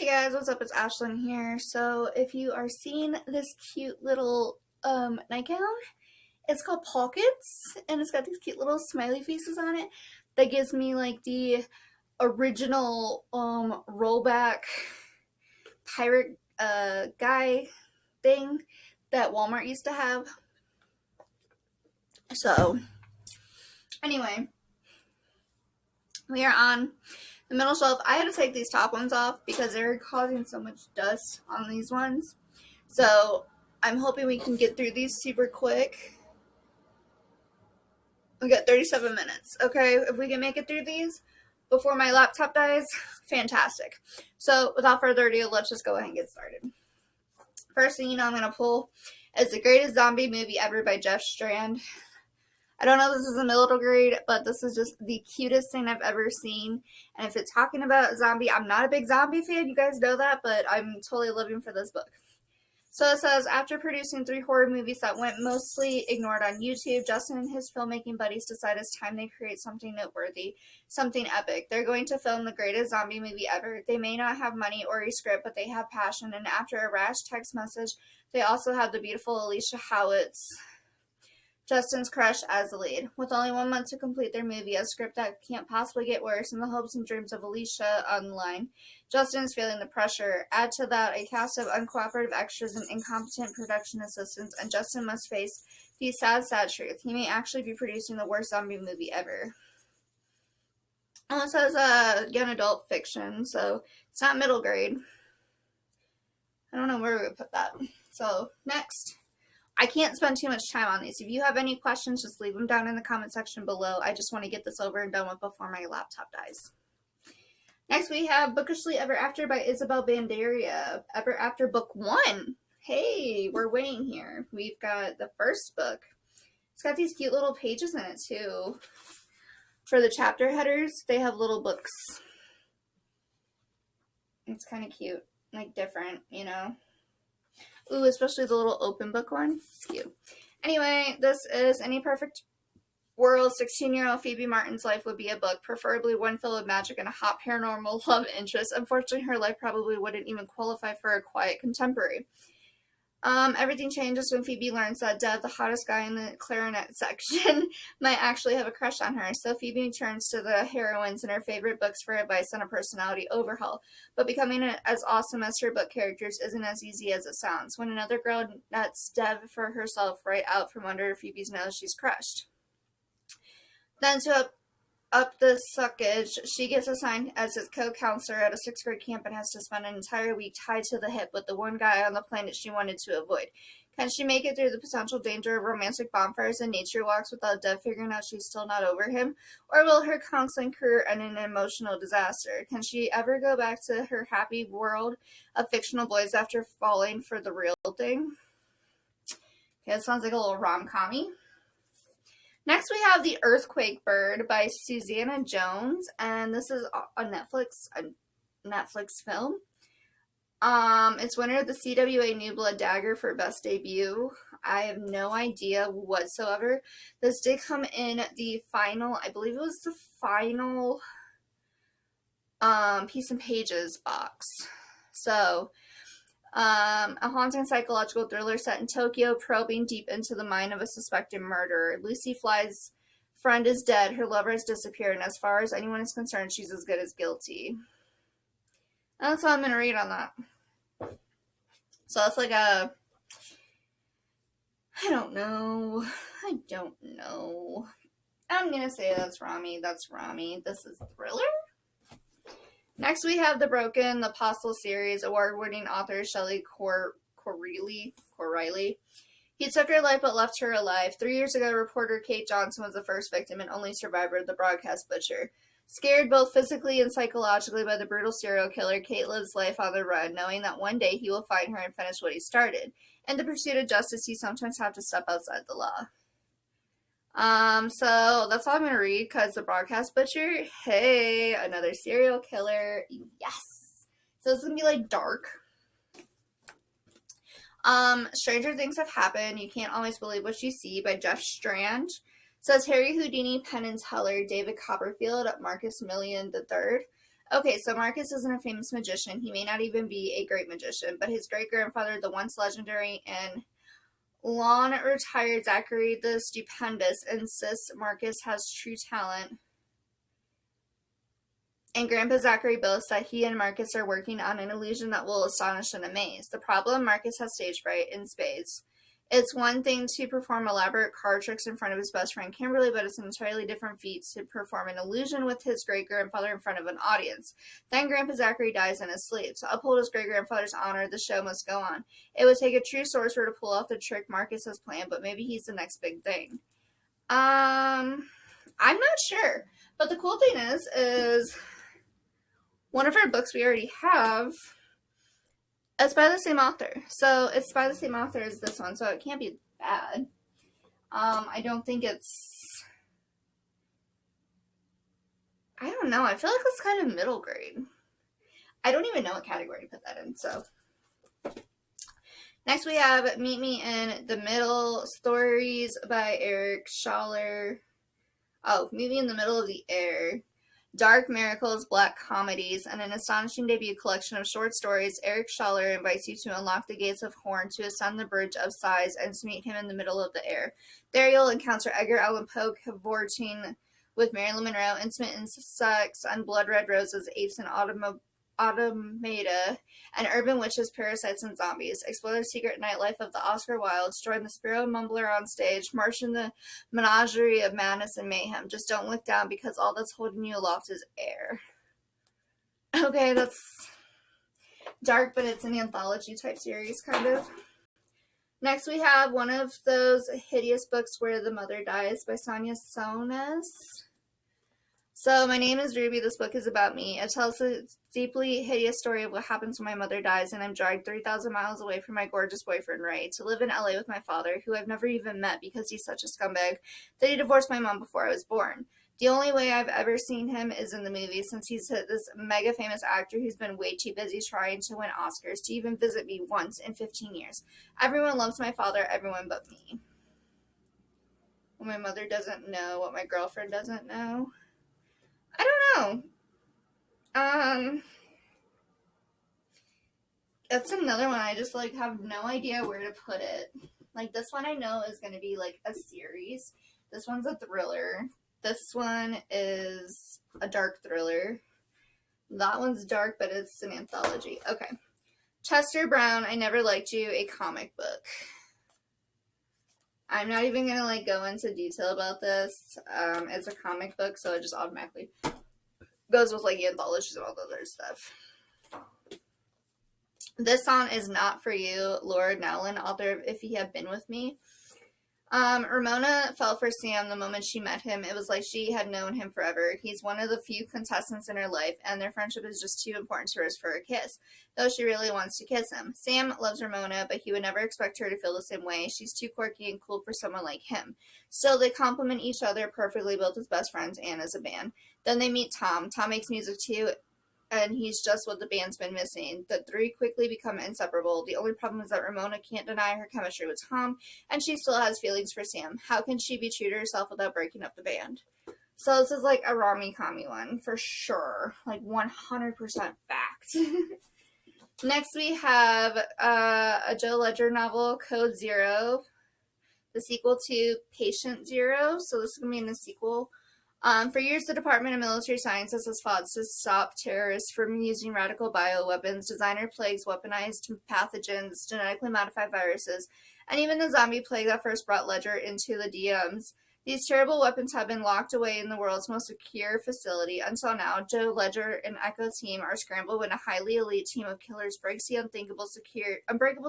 Hey guys, what's up? It's Ashlyn here. So if you are seeing this cute little nightgown, it's called Pockets and it's got these cute little smiley faces on it that gives me like the original rollback pirate guy thing that Walmart used to have. So anyway, we are on the middle shelf. I had to take these top ones off because they're causing so much dust on these ones. So I'm hoping we can get through these super quick. We got 37 minutes. Okay, if we can make it through these before my laptop dies, fantastic. So without further ado, let's just go ahead and get started. First thing I'm going to pull is The Greatest Zombie Movie Ever by Jeff Strand. I don't know if this is a middle grade, but this is just the cutest thing I've ever seen. And if it's talking about zombie, I'm not a big zombie fan, you guys know that, but I'm totally living for this book. So it says, after producing 3 horror movies that went mostly ignored on YouTube, Justin and his filmmaking buddies decide it's time they create something noteworthy, something epic. They're going to film the greatest zombie movie ever. They may not have money or a script, but they have passion, and after a rash text message, they also have the beautiful Alicia Howitt's Justin's crush as the lead. With only 1 month to complete their movie, a script that can't possibly get worse, and the hopes and dreams of Alicia on the line, Justin is feeling the pressure. Add to that a cast of uncooperative extras and incompetent production assistants, and Justin must face the sad, sad truth. He may actually be producing the worst zombie movie ever. And it says young adult fiction, so it's not middle grade. I don't know where we would put that. So, next. I can't spend too much time on these. If you have any questions, just leave them down in the comment section below. I just want to get this over and done with before my laptop dies. Next, we have Bookishly Ever After by Isabel Banderia. Ever After Book 1. Hey, we're winning here. We've got the first book. It's got these cute little pages in it, too. For the chapter headers, they have little books. It's kind of cute. Like, different, you know. Ooh, especially the little open book one. It's cute. Anyway, this is Any Perfect World. 16-year-old Phoebe Martin's life would be a book, preferably one filled with magic and a hot paranormal love interest. Unfortunately, her life probably wouldn't even qualify for a quiet contemporary. Everything changes when Phoebe learns that Dev, the hottest guy in the clarinet section, might actually have a crush on her. So Phoebe turns to the heroines in her favorite books for advice on a personality overhaul. But becoming as awesome as her book characters isn't as easy as it sounds. When another girl nets Dev for herself right out from under Phoebe's nose, she's crushed. Then to up the suckage, she gets assigned as his co-counselor at a 6th grade camp and has to spend an entire week tied to the hip with the one guy on the planet she wanted to avoid. Can she make it through the potential danger of romantic bonfires and nature walks without Dev figuring out she's still not over him? Or will her counseling career end in an emotional disaster? Can she ever go back to her happy world of fictional boys after falling for the real thing? Okay, it sounds like a little rom-com-y. Next, we have The Earthquake Bird by Susanna Jones, and this is a Netflix film. It's winner of the CWA New Blood Dagger for Best Debut. I have no idea whatsoever. This did come in the final, I believe it was the final Piece and Pages box. So, a haunting psychological thriller set in Tokyo, probing deep into the mind of a suspected murderer. Lucy Fly's friend is dead, her lover has disappeared, and as far as anyone is concerned, she's as good as guilty. And that's all I'm going to read on that. So that's like a... I don't know. I'm going to say that's Rami. This is thriller? Next, we have The Broken, the Apostle series, award-winning author Shelley Corriley. He took her life but left her alive. 3 years ago, reporter Kate Johnson was the first victim and only survivor of the broadcast butcher. Scared both physically and psychologically by the brutal serial killer, Kate lives life on the run, knowing that one day he will find her and finish what he started. In the pursuit of justice, you sometimes have to step outside the law. So that's all I'm gonna read because the broadcast butcher, hey, another serial killer, yes. So it's gonna be like dark. Stranger Things Have Happened. You Can't Always Believe What You See by Jeff Strand. Says Harry Houdini, Penn and Teller, David Copperfield, Marcus Million III. Okay, so Marcus isn't a famous magician. He may not even be a great magician, but his great-grandfather, the once legendary and long-retired Zachary the Stupendous, insists Marcus has true talent. And Grandpa Zachary boasts that he and Marcus are working on an illusion that will astonish and amaze. The problem, Marcus has stage fright in spades. It's one thing to perform elaborate card tricks in front of his best friend Kimberly, but it's an entirely different feat to perform an illusion with his great-grandfather in front of an audience. Then Grandpa Zachary dies in his sleep. To uphold his great-grandfather's honor, the show must go on. It would take a true sorcerer to pull off the trick Marcus has planned, but maybe he's the next big thing. I'm not sure. But the cool thing is one of our books we already have, it's by the same author. So it's by the same author as this one, so it can't be bad. I don't think it's, I don't know. I feel like it's kind of middle grade. I don't even know what category to put that in, so. Next we have Meet Me in the Middle, stories by Eric Schaller. Oh, Meet Me in the Middle of the Air. Dark miracles, black comedies, and an astonishing debut collection of short stories, Eric Schaller invites you to unlock the gates of Horn, to ascend the bridge of sighs, and to meet him in the middle of the air. There you'll encounter Edgar Allan Poe cavorting with Marilyn Monroe, intimate insects and blood red roses, apes and automata, and urban witches, parasites, and zombies. Explore the secret nightlife of the Oscar Wildes. Join the Spiro Mumbler on stage. March in the menagerie of madness and mayhem. Just don't look down, because all that's holding you aloft is air. Okay, that's dark, but it's an anthology type series, kind of. Next we have one of those hideous books where the mother dies by Sonia Sones. So, my name is Ruby. This book is about me. It tells a deeply hideous story of what happens when my mother dies and I'm dragged 3,000 miles away from my gorgeous boyfriend, Ray, to live in LA with my father, who I've never even met because he's such a scumbag that he divorced my mom before I was born. The only way I've ever seen him is in the movies, since he's this mega famous actor who's been way too busy trying to win Oscars to even visit me once in 15 years. Everyone loves my father, everyone but me. Well, my mother doesn't know what my girlfriend doesn't know. I don't know. That's another one I just, like, have no idea where to put it. Like, this one I know is going to be, like, a series. This one's a thriller. This one is a dark thriller. That one's dark, but it's an anthology. Okay. Chester Brown, I Never Liked You, a comic book. I'm not even going to, like, go into detail about this. It's a comic book, so it just automatically goes with, like, anthologies and all the other stuff. This song is Not For You, Laura Nowlin, author of If He Had Been With Me. Ramona fell for Sam the moment she met him. It was like she had known him forever. He's one of the few contestants in her life, and their friendship is just too important to risk for a kiss, though she really wants to kiss him. Sam loves Ramona, but he would never expect her to feel the same way. She's too quirky and cool for someone like him. Still, they complement each other perfectly, both as best friends and as a band. Then they meet Tom. Tom makes music too, and he's just what the band's been missing. The three quickly become inseparable. The only problem is that Ramona can't deny her chemistry with Tom, and she still has feelings for Sam. How can she be true to herself without breaking up the band? So this is like a Rami-Kami one, for sure. Like 100% fact. Next we have a Joe Ledger novel, Code Zero, the sequel to Patient Zero. So this is going to be in the sequel. For years, the Department of Military Sciences has fought to stop terrorists from using radical bioweapons, designer plagues, weaponized pathogens, genetically modified viruses, and even the zombie plague that first brought Ledger into the DMs. These terrible weapons have been locked away in the world's most secure facility. Until now, Joe Ledger and Echo Team are scrambled when a highly elite team of killers breaks the unbreakable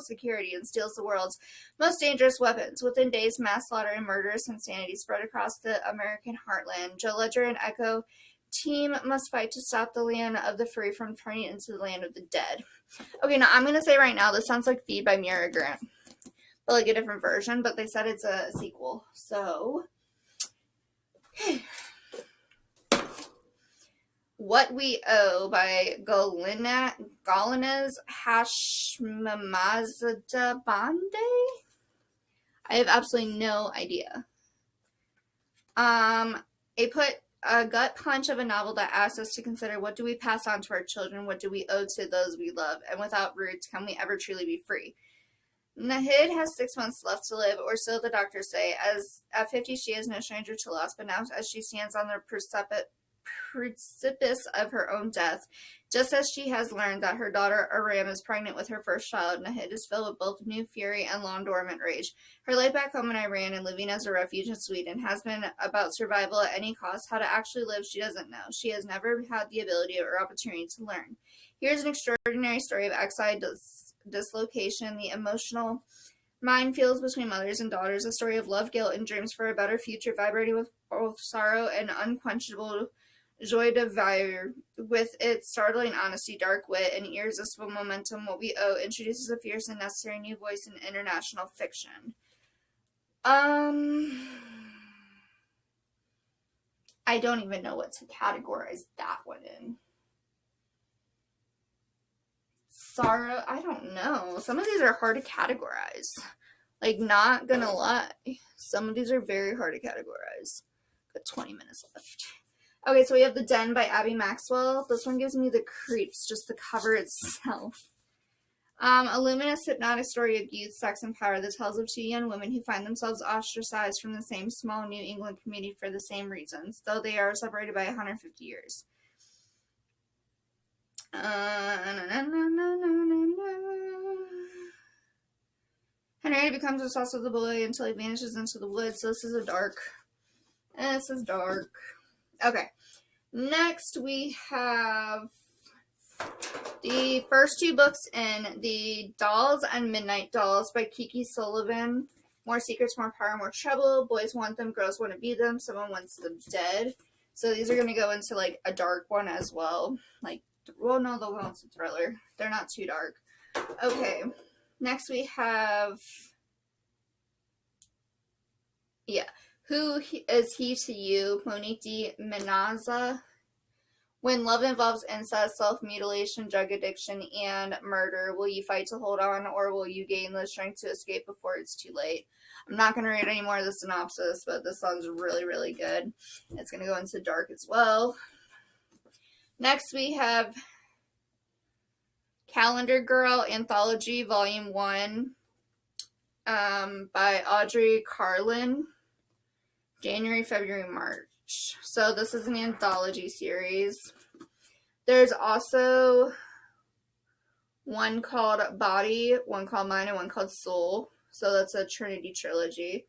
security and steals the world's most dangerous weapons. Within days, mass slaughter and murderous insanity spread across the American heartland. Joe Ledger and Echo Team must fight to stop the land of the free from turning into the land of the dead. Okay, now I'm going to say right now, this sounds like Feed by Mira Grant, but like a different version, but they said it's a sequel, so... What We Owe by Galina Hashmamazadabande? I have absolutely no idea. I put a gut punch of a novel that asks us to consider, what do we pass on to our children? What do we owe to those we love? And without roots, can we ever truly be free? Nahid has 6 months left to live, or so the doctors say. As at 50, she is no stranger to loss, but now as she stands on the precipice of her own death, just as she has learned that her daughter Aram is pregnant with her first child, Nahid is filled with both new fury and long-dormant rage. Her life back home in Iran and living as a refuge in Sweden has been about survival at any cost. How to actually live, she doesn't know. She has never had the ability or opportunity to learn. Here's an extraordinary story of exile, dislocation, the emotional minefields between mothers and daughters, a story of love, guilt, and dreams for a better future, vibrating with both sorrow and unquenchable joie de vivre. With its startling honesty, dark wit, and irresistible momentum, What We Owe introduces a fierce and necessary new voice in international fiction. I don't even know what to categorize that one in. Sorrow, I don't know. Some of these are hard to categorize. Like, not gonna lie. Some of these are very hard to categorize. Got 20 minutes left. Okay, so we have The Den by Abby Maxwell. This one gives me the creeps, just the cover itself. A luminous, hypnotic story of youth, sex, and power. The tales of two young women who find themselves ostracized from the same small New England community for the same reasons, though they are separated by 150 years. Henrietta becomes obsessed with the boy until he vanishes into the woods. So this is dark. Okay. Next we have the first two books in The Dolls and Midnight Dolls by Kiki Sullivan. More secrets, more power, more trouble. Boys want them, girls want to be them. Someone wants them dead. So these are going to go into like a dark one as well. Like, well, no, the one's a thriller. They're not too dark. Okay. Next we have, Who Is He to You? Monique D. Menaza. When love involves incest, self-mutilation, drug addiction, and murder, will you fight to hold on, or will you gain the strength to escape before it's too late? I'm not going to read any more of the synopsis, but this sounds really, really good. It's going to go into dark as well. Next, we have Calendar Girl Anthology Volume 1 by Audrey Carlin. January, February, March. So this is an anthology series. There's also one called Body, one called Mind, and one called Soul. So that's a Trinity trilogy.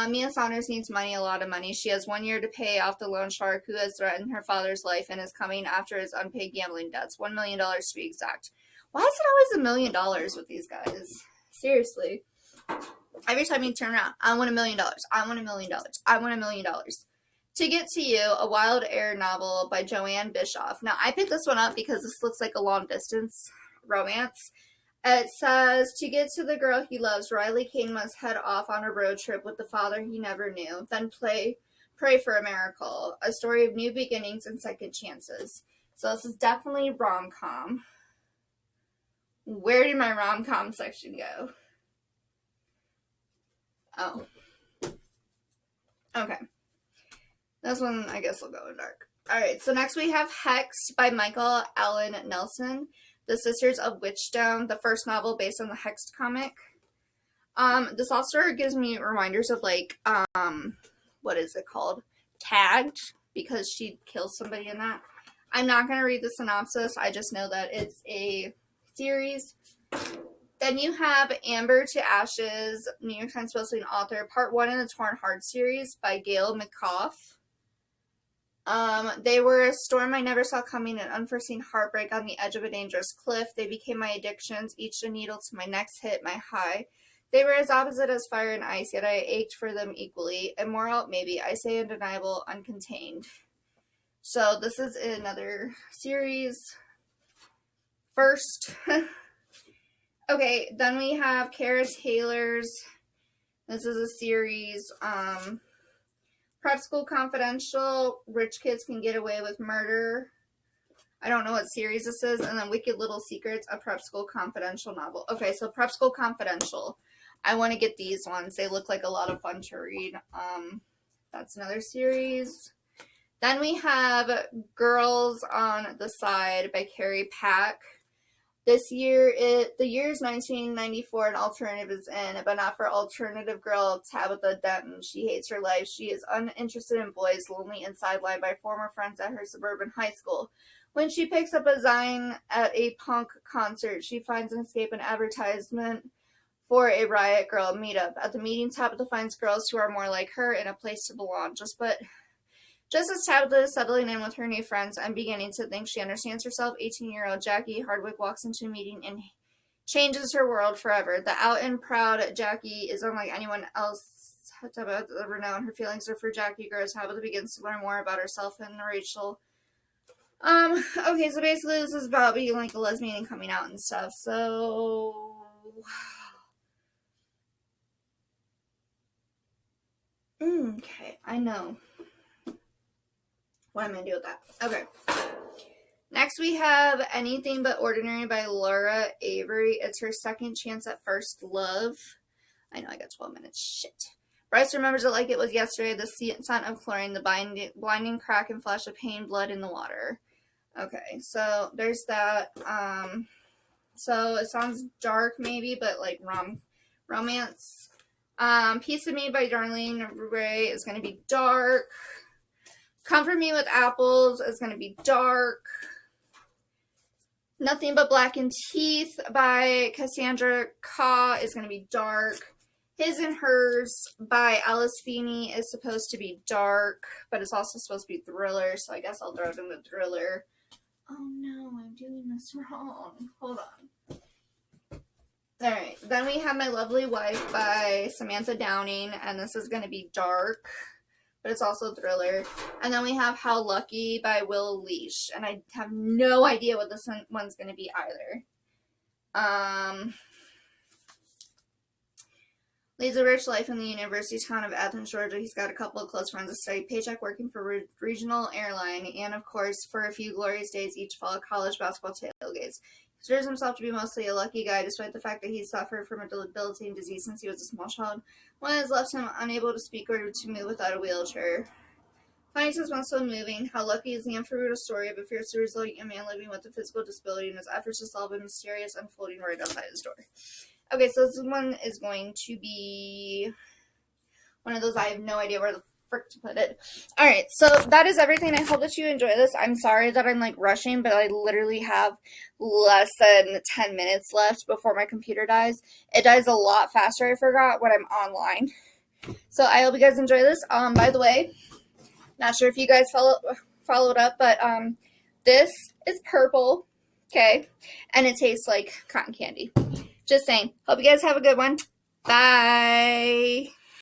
Mia Saunders needs money, a lot of money. She has 1 year to pay off the loan shark who has threatened her father's life and is coming after his unpaid gambling debts. $1 million to be exact. Why is it always $1 million with these guys? Seriously. Every time you turn around, I want $1 million. I want $1 million. I want $1 million. To Get to You, a wild air novel by Joanne Bischoff. Now, I picked this one up because this looks like a long-distance romance. It says, to get to the girl he loves, Riley Kane must head off on a road trip with the father he never knew, then pray for a miracle, a story of new beginnings and second chances. So this is definitely rom-com. Where did my rom-com section go? Oh. Okay. This one, I guess, will go in dark. Alright, so next we have Hexed by Michael Allen Nelson. The Sisters of Witchstone, the first novel based on the Hexed comic. This also gives me reminders of, like, what is it called? Tagged, because she kills somebody in that. I'm not going to read the synopsis. I just know that it's a series. Then you have Amber to Ashes, New York Times bestselling author, part 1 in the Torn Heart series by Gail McCough. They were a storm I never saw coming, an unforeseen heartbreak on the edge of a dangerous cliff. They became my addictions, each a needle to my next hit, my high. They were as opposite as fire and ice, yet I ached for them equally. Immoral, maybe. I say undeniable, uncontained. So this is another series. First. Okay, then we have Kara Taylor's. This is a series. Prep School Confidential, Rich Kids Can Get Away with Murder. I don't know what series this is. And then Wicked Little Secrets, a Prep School Confidential novel. Okay, so Prep School Confidential. I want to get these ones. They look like a lot of fun to read. That's another series. Then we have Girls on the Side by Carrie Pack. This year, the year is 1994 and Alternative is in, but not for alternative girl Tabitha Denton. She hates her life. She is uninterested in boys, lonely and sidelined by former friends at her suburban high school. When she picks up a Zine at a punk concert, she finds an escape an advertisement for a Riot Girl meetup. At the meeting, Tabitha finds girls who are more like her and a place to belong. Just as Tabitha is settling in with her new friends and beginning to think she understands herself, 18-year-old Jackie Hardwick walks into a meeting and changes her world forever. The out and proud Jackie is unlike anyone else Tabitha has ever known. Her feelings are for Jackie grows. Tabitha begins to learn more about herself and Rachel. Okay, so basically this is about being like a lesbian and coming out and stuff. So okay, I know. What am I going to do with that? Okay. Next we have Anything But Ordinary by Laura Avery. It's her second chance at first love. I know I got 12 minutes. Shit. Bryce remembers it like it was yesterday. The scent of chlorine, the blinding crack and flash of pain, blood in the water. Okay, so there's that. So it sounds dark maybe, but like romance. Piece of Me by Darlene Ray is going to be dark. Comfort Me with Apples is going to be dark. Nothing But Blackened Teeth by Cassandra Kah is going to be dark. His and Hers by Alice Feeney is supposed to be dark, but it's also supposed to be thriller, so I guess I'll throw it in the thriller. Oh no, I'm doing this wrong. Hold on. Alright, then we have My Lovely Wife by Samantha Downing, and this is going to be dark, but it's also a thriller. And then we have How Lucky by Will Leash, and I have no idea what this one's going to be either. Leads a rich life in the university town of Athens, Georgia. He's got a couple of close friends, a steady paycheck working for a regional airline, and of course, for a few glorious days each fall, college basketball tailgates. He considers himself to be mostly a lucky guy, despite the fact that he suffered from a debilitating disease since he was a small child. One has left him unable to speak or to move without a wheelchair. Finding this one so moving, How Lucky is the unforgettable story of a fiercely resilient man living with a physical disability and his efforts to solve a mysterious unfolding right outside his door. Okay, so this one is going to be one of those I have no idea where the frick to put it. Alright, so that is everything. I hope that you enjoy this. I'm sorry that I'm like rushing, but I literally have less than 10 minutes left before my computer dies. It dies a lot faster, I forgot, when I'm online. So I hope you guys enjoy this. By the way, not sure if you guys followed up, but this is purple, okay? And it tastes like cotton candy. Just saying. Hope you guys have a good one. Bye.